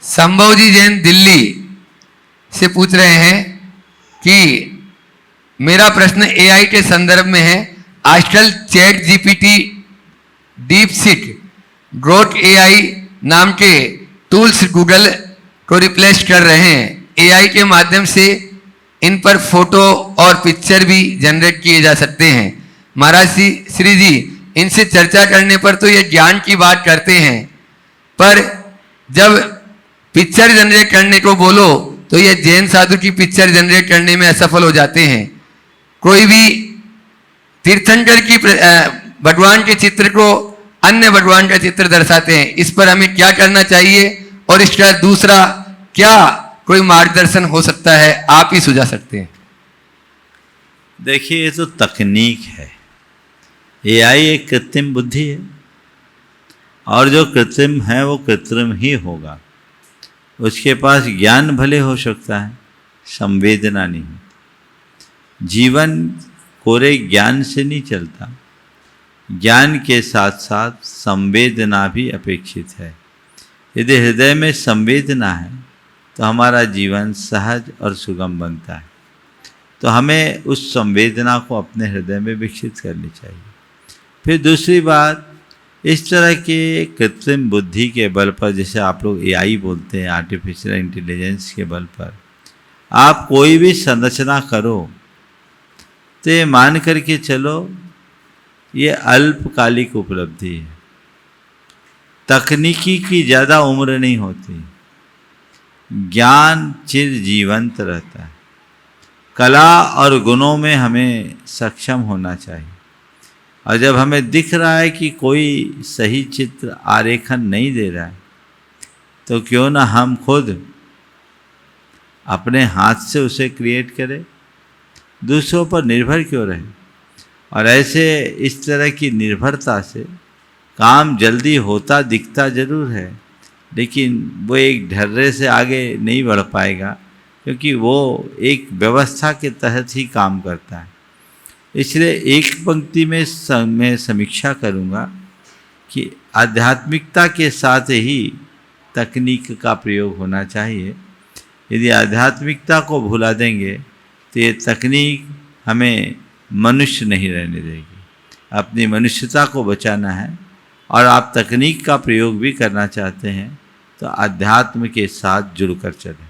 संभवजी जैन दिल्ली से पूछ रहे हैं कि मेरा प्रश्न एआई के संदर्भ में है। आजकल chat GPT, deep seek, Grok AI नाम के टूल्स गूगल को रिप्लेस कर रहे हैं। एआई के माध्यम से इन पर फोटो और पिक्चर भी जनरेट किए जा सकते हैं। महाराज श्री जी, इनसे चर्चा करने पर तो ये ज्ञान की बात करते हैं, पर जब पिक्चर जनरेट करने को बोलो तो ये जैन साधु की पिक्चर जनरेट करने में असफल हो जाते हैं। कोई भी तीर्थंकर की भगवान के चित्र को अन्य भगवान का चित्र दर्शाते हैं। इस पर हमें क्या करना चाहिए और इसका दूसरा क्या कोई मार्गदर्शन हो सकता है, आप ही सुझा सकते हैं। देखिए, ये तो तकनीक है। एआई एक कृत्रिम बुद्धि है और जो कृत्रिम है वो कृत्रिम ही होगा। उसके पास ज्ञान भले हो सकता है, संवेदना नहीं। जीवन कोरे ज्ञान से नहीं चलता, ज्ञान के साथ साथ संवेदना भी अपेक्षित है। यदि हृदय में संवेदना है तो हमारा जीवन सहज और सुगम बनता है। तो हमें उस संवेदना को अपने हृदय में विकसित करनी चाहिए। फिर दूसरी बात, इस तरह के कृत्रिम बुद्धि के बल पर, जैसे आप लोग एआई बोलते हैं, आर्टिफिशियल इंटेलिजेंस के बल पर आप कोई भी संरचना करो तो ये मान करके चलो ये अल्पकालिक उपलब्धि है। तकनीकी की ज़्यादा उम्र नहीं होती, ज्ञान चिर जीवंत रहता है। कला और गुणों में हमें सक्षम होना चाहिए। और जब हमें दिख रहा है कि कोई सही चित्र आरेखन नहीं दे रहा है तो क्यों ना हम खुद अपने हाथ से उसे क्रिएट करें, दूसरों पर निर्भर क्यों रहे। और ऐसे इस तरह की निर्भरता से काम जल्दी होता दिखता जरूर है, लेकिन वो एक ढर्रे से आगे नहीं बढ़ पाएगा, क्योंकि वो एक व्यवस्था के तहत ही काम करता है। इसलिए एक पंक्ति में मैं समीक्षा करूँगा कि आध्यात्मिकता के साथ ही तकनीक का प्रयोग होना चाहिए। यदि आध्यात्मिकता को भुला देंगे तो ये तकनीक हमें मनुष्य नहीं रहने देगी। अपनी मनुष्यता को बचाना है और आप तकनीक का प्रयोग भी करना चाहते हैं तो अध्यात्म के साथ जुड़कर चलें।